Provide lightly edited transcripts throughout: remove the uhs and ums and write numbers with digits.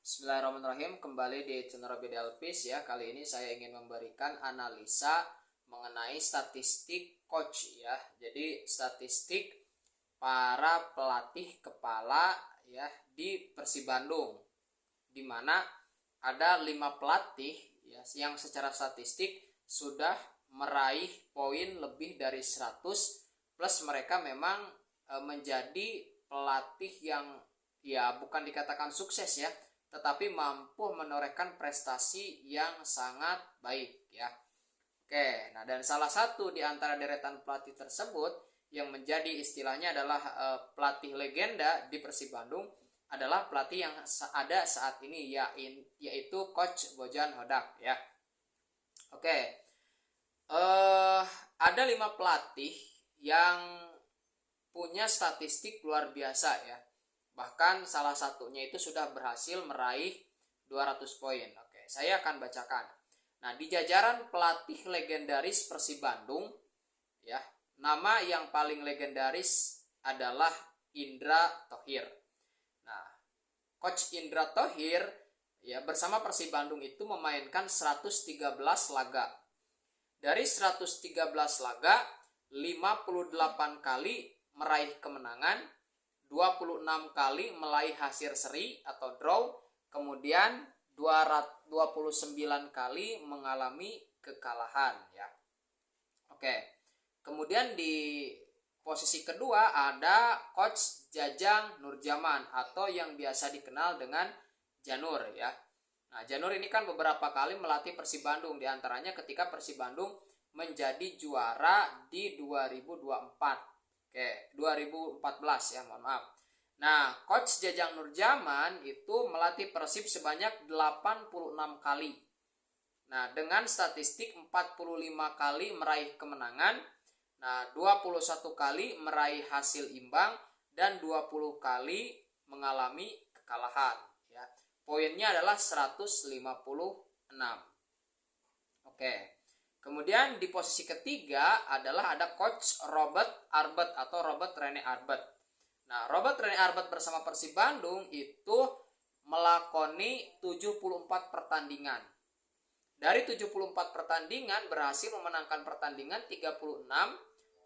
Bismillahirrahmanirrahim, kembali di channel Robi Delpis ya. Kali ini saya ingin memberikan analisa mengenai statistik coach ya. Jadi statistik para pelatih kepala ya di Persib Bandung, di mana ada 5 pelatih ya yang secara statistik sudah meraih poin lebih dari 100, plus mereka memang menjadi pelatih yang ya bukan dikatakan sukses ya, tetapi mampu menorehkan prestasi yang sangat baik ya. Oke, nah dan salah satu di antara deretan pelatih tersebut yang menjadi istilahnya adalah pelatih legenda di Persib Bandung adalah pelatih yang ada saat ini yaitu Coach Bojan Hodak ya. Oke, ada 5 pelatih yang punya statistik luar biasa ya. Bahkan salah satunya itu sudah berhasil meraih 200 poin. Oke, saya akan bacakan. Nah, di jajaran pelatih legendaris Persib Bandung ya, nama yang paling legendaris adalah Indra Thohir. Nah, Coach Indra Thohir ya bersama Persib Bandung itu memainkan 113 laga. Dari 113 laga, 58 kali meraih kemenangan, 26 kali meraih hasil seri atau draw, kemudian 29 kali mengalami kekalahan ya. Oke. Kemudian di posisi kedua ada Coach Jajang Nurjaman atau yang biasa dikenal dengan Janur ya. Nah, Janur ini kan beberapa kali melatih Persib Bandung, diantaranya ketika Persib Bandung menjadi juara di 2024. Oke, 2014 ya, mohon maaf. Nah, Coach Jajang Nurjaman itu melatih Persib sebanyak 86 kali. Nah, dengan statistik 45 kali meraih kemenangan, nah 21 kali meraih hasil imbang, dan 20 kali mengalami kekalahan ya. Poinnya adalah 156. Oke. Kemudian di posisi ketiga adalah ada Coach Robert Arbet atau Robert Rene Arbet. Nah, Robert Rene Arbet bersama Persib Bandung itu melakoni 74 pertandingan. Dari 74 pertandingan berhasil memenangkan pertandingan 36,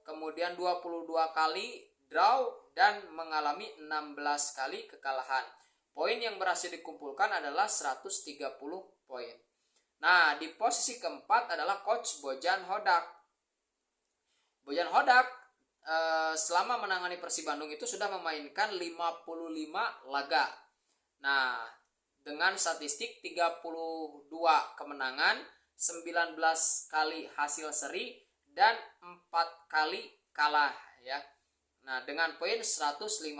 kemudian 22 kali draw dan mengalami 16 kali kekalahan. Poin yang berhasil dikumpulkan adalah 130 poin. Nah, di posisi keempat adalah Coach Bojan Hodak. Bojan Hodak selama menangani Persib Bandung itu sudah memainkan 55 laga. Nah, dengan statistik 32 kemenangan, 19 kali hasil seri, dan 4 kali kalah ya. Nah, dengan poin 115,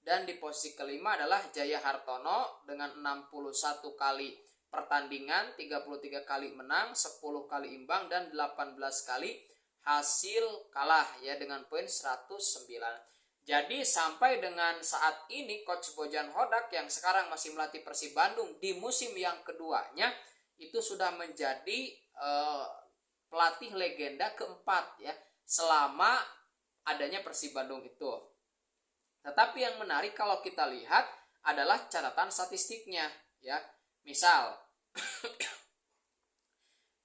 dan di posisi kelima adalah Jaya Hartono dengan 61 kali pertandingan, 33 kali menang, 10 kali imbang, dan 18 kali hasil kalah ya dengan poin 109. Jadi sampai dengan saat ini Coach Bojan Hodak yang sekarang masih melatih Persib Bandung di musim yang keduanya itu sudah menjadi pelatih legenda keempat ya selama adanya Persib Bandung itu. Tetapi yang menarik kalau kita lihat adalah catatan statistiknya ya. Misal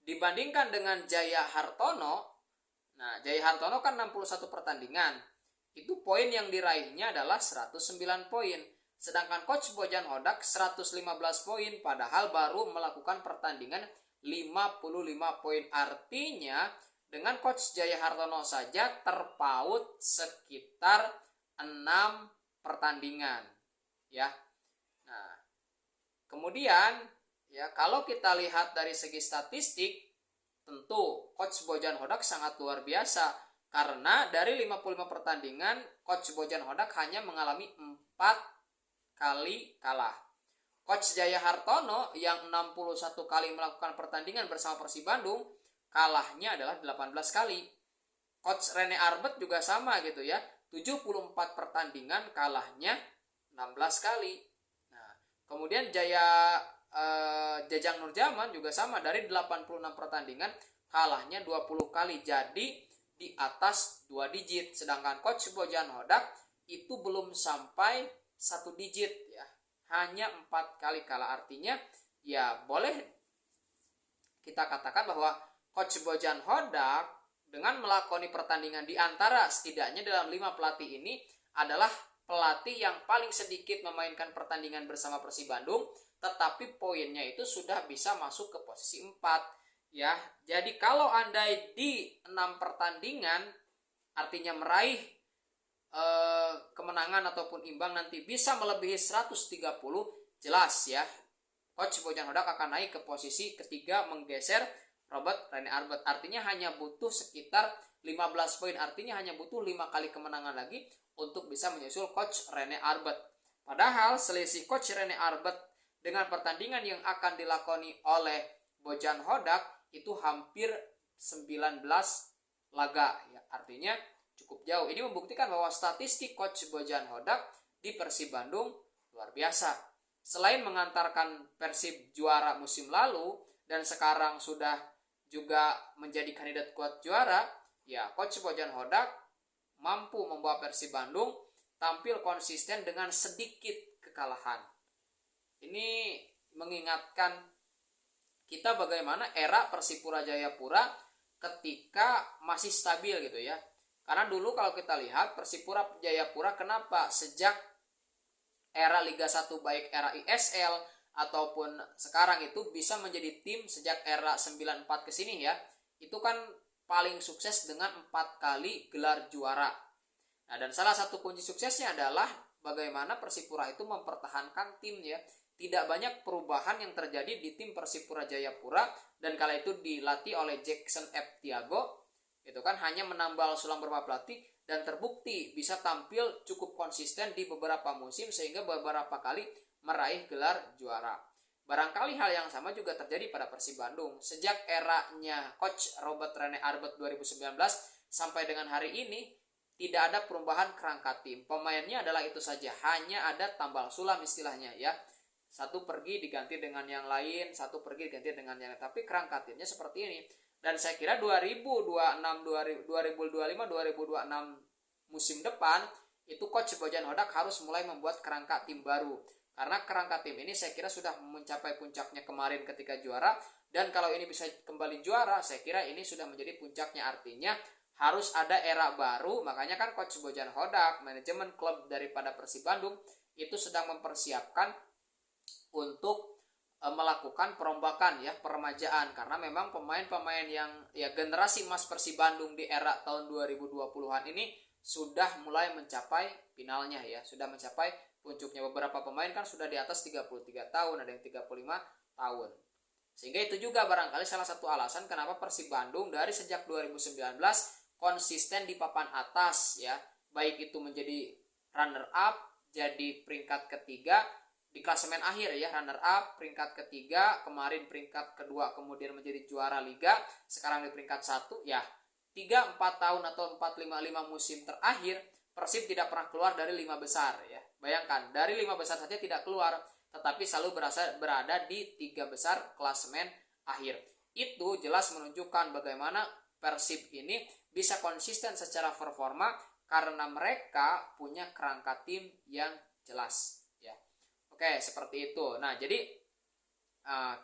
dibandingkan dengan Jaya Hartono, nah Jaya Hartono kan 61 pertandingan, itu poin yang diraihnya adalah 109 poin. Sedangkan Coach Bojan Hodak 115 poin padahal baru melakukan pertandingan 55 poin. Artinya dengan Coach Jaya Hartono saja terpaut sekitar 6 pertandingan ya. Nah, kemudian ya kalau kita lihat dari segi statistik, tentu Coach Bojan Hodak sangat luar biasa karena dari 55 pertandingan Coach Bojan Hodak hanya mengalami 4 kali kalah. Coach Jaya Hartono yang 61 kali melakukan pertandingan bersama Persib Bandung, kalahnya adalah 18 kali. Coach Rene Arbet juga sama gitu ya, 74 pertandingan, kalahnya 16 kali. Nah, kemudian Jajang Nurjaman juga sama, dari 86 pertandingan kalahnya 20 kali, jadi di atas 2 digit. Sedangkan Coach Bojan Hodak itu belum sampai 1 digit ya, hanya 4 kali kalah. Artinya ya boleh kita katakan bahwa Coach Bojan Hodak dengan melakoni pertandingan di antara setidaknya dalam 5 pelatih ini adalah pelatih yang paling sedikit memainkan pertandingan bersama Persib Bandung, tetapi poinnya itu sudah bisa masuk ke posisi 4 ya. Jadi kalau andai di 6 pertandingan artinya meraih kemenangan ataupun imbang nanti bisa melebihi 130, jelas ya Coach Bojan Hodak akan naik ke posisi ketiga menggeser Robert Rene Arbet. Artinya hanya butuh sekitar 15 poin, artinya hanya butuh 5 kali kemenangan lagi untuk bisa menyusul Coach Rene Arbet. Padahal selisih Coach Rene Arbet dengan pertandingan yang akan dilakoni oleh Bojan Hodak itu hampir 19 laga ya. Artinya cukup jauh. Ini membuktikan bahwa statistik Coach Bojan Hodak di Persib Bandung luar biasa. Selain mengantarkan Persib juara musim lalu dan sekarang sudah juga menjadi kandidat kuat juara, ya Coach Bojan Hodak mampu membawa Persib Bandung tampil konsisten dengan sedikit kekalahan. Ini mengingatkan kita bagaimana era Persipura Jayapura ketika masih stabil gitu ya. Karena dulu kalau kita lihat Persipura Jayapura kenapa sejak era Liga 1 baik era ISL ataupun sekarang itu bisa menjadi tim sejak era 94 ke sini ya. Itu kan paling sukses dengan 4 kali gelar juara. Nah, dan salah satu kunci suksesnya adalah bagaimana Persipura itu mempertahankan tim ya. Tidak banyak perubahan yang terjadi di tim Persipura Jayapura dan kala itu dilatih oleh Jackson F. Tiago. Itu kan hanya menambal sulang beberapa pelatih dan terbukti bisa tampil cukup konsisten di beberapa musim sehingga beberapa kali meraih gelar juara. Barangkali hal yang sama juga terjadi pada Persib Bandung. Sejak eranya Coach Robert Rene Arbet 2019 sampai dengan hari ini tidak ada perubahan kerangka tim. Pemainnya adalah itu saja, hanya ada tambal sulam istilahnya ya. Satu pergi diganti dengan yang lain, satu pergi diganti dengan yang lain. Tapi kerangka timnya seperti ini. Dan saya kira 2025, 2026 musim depan itu Coach Bojan Hodak harus mulai membuat kerangka tim baru. Karena kerangka tim ini saya kira sudah mencapai puncaknya kemarin ketika juara. Dan kalau ini bisa kembali juara, saya kira ini sudah menjadi puncaknya. Artinya harus ada era baru. Makanya kan Coach Bojan Hodak, manajemen klub daripada Persib Bandung itu sedang mempersiapkan untuk melakukan perombakan ya, peremajaan, karena memang pemain-pemain yang ya generasi emas Persib Bandung di era tahun 2020-an ini sudah mulai mencapai finalnya ya, sudah mencapai puncaknya. Beberapa pemain kan sudah di atas 33 tahun, ada yang 35 tahun. Sehingga itu juga barangkali salah satu alasan kenapa Persib Bandung dari sejak 2019 konsisten di papan atas ya, baik itu menjadi runner up, jadi peringkat ketiga di klasemen akhir ya, runner up, peringkat ketiga, kemarin peringkat kedua, kemudian menjadi juara liga, sekarang di peringkat 1 ya. 3-4 tahun atau 4-5 musim terakhir Persib tidak pernah keluar dari 5 besar ya. Bayangkan, dari 5 besar saja tidak keluar, tetapi selalu berada di 3 besar klasemen akhir. Itu jelas menunjukkan bagaimana Persib ini bisa konsisten secara performa karena mereka punya kerangka tim yang jelas. Oke, seperti itu. Nah, jadi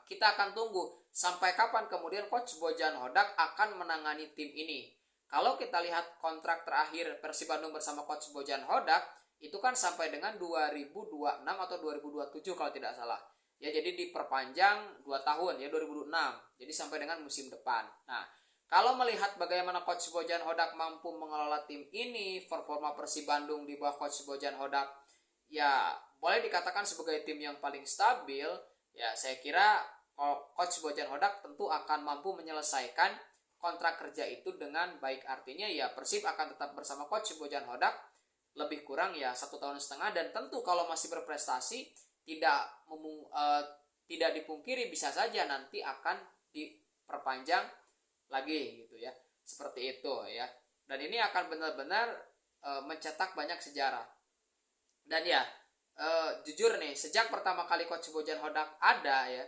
kita akan tunggu sampai kapan kemudian Coach Bojan Hodak akan menangani tim ini. Kalau kita lihat kontrak terakhir Persib Bandung bersama Coach Bojan Hodak, itu kan sampai dengan 2026 atau 2027 kalau tidak salah. Ya, jadi diperpanjang 2 tahun ya, 2026. Jadi sampai dengan musim depan. Nah, kalau melihat bagaimana Coach Bojan Hodak mampu mengelola tim ini, performa Persib Bandung di bawah Coach Bojan Hodak ya boleh dikatakan sebagai tim yang paling stabil, ya saya kira Coach Bojan Hodak tentu akan mampu menyelesaikan kontrak kerja itu dengan baik. Artinya ya Persib akan tetap bersama Coach Bojan Hodak lebih kurang ya 1,5 tahun, dan tentu kalau masih berprestasi tidak dipungkiri bisa saja nanti akan diperpanjang lagi gitu ya, seperti itu ya. Dan ini akan benar-benar mencetak banyak sejarah. Dan ya jujur nih, sejak pertama kali Coach Bojan Hodak ada ya,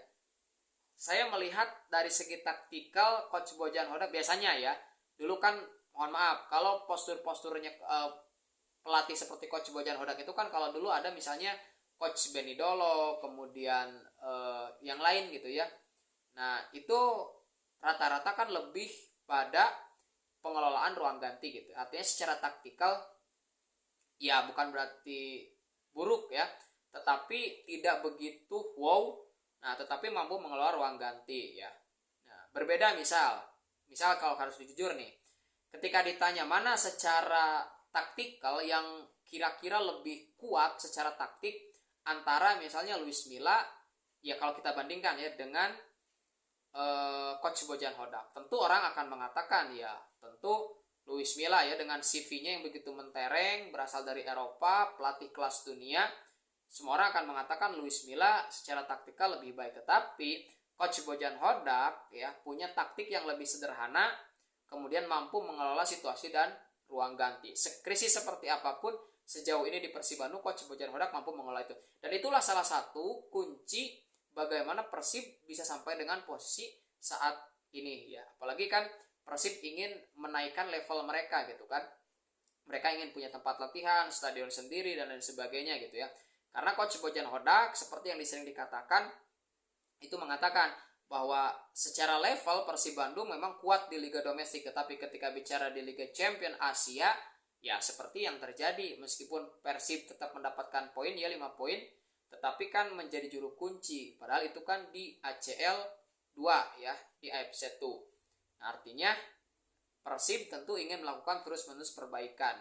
saya melihat dari segi taktikal Coach Bojan Hodak biasanya ya, dulu kan mohon maaf kalau posturnya pelatih seperti Coach Bojan Hodak itu kan kalau dulu ada misalnya Coach Benny Dolo, kemudian yang lain gitu ya. Nah itu rata-rata kan lebih pada pengelolaan ruang ganti gitu. Artinya secara taktikal ya bukan berarti buruk ya, tetapi tidak begitu wow. Nah tetapi mampu mengelola ruang ganti ya. Nah, berbeda misal kalau harus jujur nih, ketika ditanya mana secara taktikal yang kira-kira lebih kuat secara taktik antara misalnya Luis Milla ya, kalau kita bandingkan ya dengan Coach Bojan Hodak, tentu orang akan mengatakan ya tentu Luis Milla ya, dengan CV-nya yang begitu mentereng, berasal dari Eropa, pelatih kelas dunia. Semua orang akan mengatakan Luis Milla secara taktikal lebih baik. Tetapi Coach Bojan Hodak ya punya taktik yang lebih sederhana, kemudian mampu mengelola situasi dan ruang ganti. Krisis seperti apapun sejauh ini di Persib Bandung, Coach Bojan Hodak mampu mengelola itu. Dan itulah salah satu kunci bagaimana Persib bisa sampai dengan posisi saat ini ya. Apalagi kan Persib ingin menaikkan level mereka gitu kan. Mereka ingin punya tempat latihan, stadion sendiri dan lain sebagainya gitu ya. Karena Coach Bojan Hodak seperti yang sering dikatakan itu mengatakan bahwa secara level Persib Bandung memang kuat di liga domestik, tetapi ketika bicara di Liga Champion Asia ya seperti yang terjadi, meskipun Persib tetap mendapatkan poin ya 5 poin, tetapi kan menjadi juru kunci, padahal itu kan di ACL 2 ya, di AFC 2. Nah, artinya Persib tentu ingin melakukan terus-menerus perbaikan.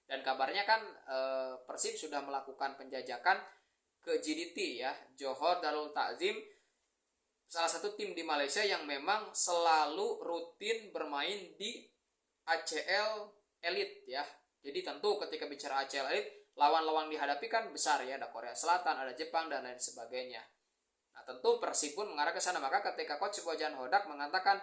Dan kabarnya kan Persib sudah melakukan penjajakan ke JDT ya, Johor Darul Takzim, salah satu tim di Malaysia yang memang selalu rutin bermain di ACL Elite ya. Jadi tentu ketika bicara ACL Elite, lawan-lawan dihadapi kan besar ya, ada Korea Selatan, ada Jepang dan lain sebagainya. Nah tentu Persib pun mengarah ke sana. Maka ketika Coach Bojan Hodak mengatakan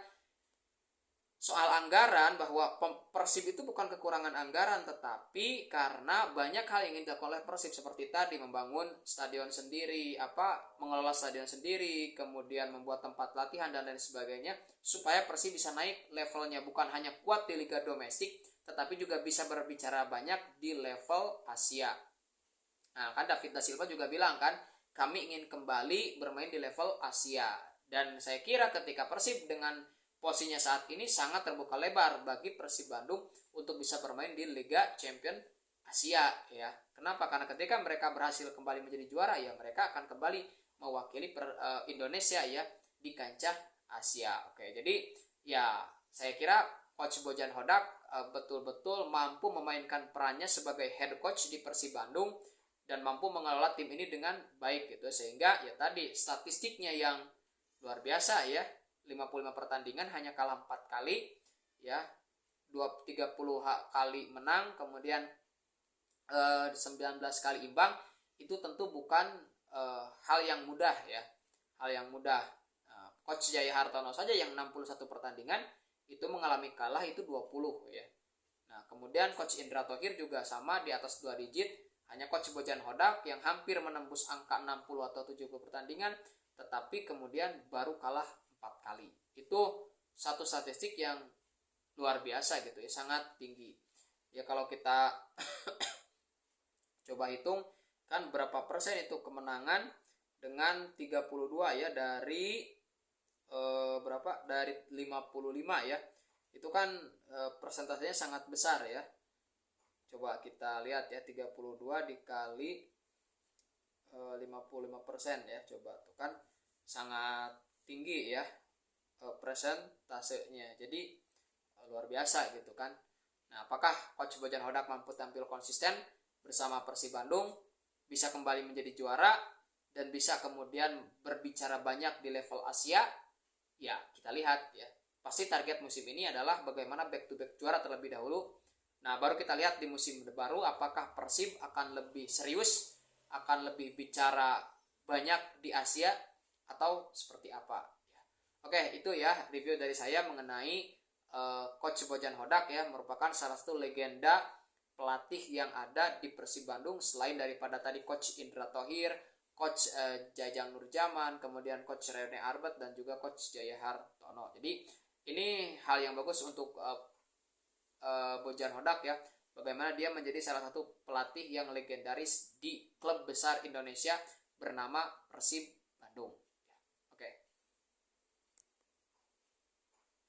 soal anggaran, bahwa Persib itu bukan kekurangan anggaran, tetapi karena banyak hal yang ingin dilakukan oleh Persib, seperti tadi membangun stadion sendiri, mengelola stadion sendiri, kemudian membuat tempat latihan dan lain sebagainya, supaya Persib bisa naik levelnya, bukan hanya kuat di liga domestik, tetapi juga bisa berbicara banyak di level Asia. Nah kan David da Silva juga bilang kan, kami ingin kembali bermain di level Asia. Dan saya kira ketika Persib dengan posisinya saat ini sangat terbuka lebar bagi Persib Bandung untuk bisa bermain di Liga Champion Asia ya. Kenapa? Karena ketika mereka berhasil kembali menjadi juara ya, mereka akan kembali mewakili Indonesia ya di kancah Asia. Oke, jadi ya saya kira Coach Bojan Hodak betul-betul mampu memainkan perannya sebagai head coach di Persib Bandung dan mampu mengelola tim ini dengan baik gitu, sehingga ya tadi statistiknya yang luar biasa ya. 55 pertandingan hanya kalah 4 kali ya, 30 kali menang, kemudian 19 kali imbang. Itu tentu bukan hal yang mudah ya, hal yang mudah. Coach Jaya Hartono saja yang 61 pertandingan itu mengalami kalah itu 20 ya. Nah kemudian Coach Indra Thohir juga sama di atas 2 digit. Hanya Coach Bojan Hodak yang hampir menembus angka 60 atau 70 pertandingan, tetapi kemudian baru kalah 4 kali. Itu satu statistik yang luar biasa gitu ya, sangat tinggi. Ya kalau kita coba hitung kan berapa persen itu kemenangan dengan 32 ya, dari berapa? Dari 55 ya. Itu kan persentasenya sangat besar ya. Coba kita lihat ya, 32 dikali 55% ya. Coba tuh kan sangat tinggi ya presentasenya, jadi luar biasa gitu kan. Nah apakah Coach Bojan Hodak mampu tampil konsisten bersama Persib Bandung, bisa kembali menjadi juara dan bisa kemudian berbicara banyak di level Asia? Ya kita lihat ya, pasti target musim ini adalah bagaimana back to back juara terlebih dahulu. Nah baru kita lihat di musim baru apakah Persib akan lebih serius, akan lebih bicara banyak di Asia atau seperti apa. Oke, itu ya review dari saya mengenai Coach Bojan Hodak ya, merupakan salah satu legenda pelatih yang ada di Persib Bandung, selain daripada tadi Coach Indra Thohir, Coach Jajang Nurjaman, kemudian Coach Rene Arbet dan juga Coach Jaya Hartono. Jadi ini hal yang bagus untuk Bojan Hodak ya, bagaimana dia menjadi salah satu pelatih yang legendaris di klub besar Indonesia bernama Persib Bandung.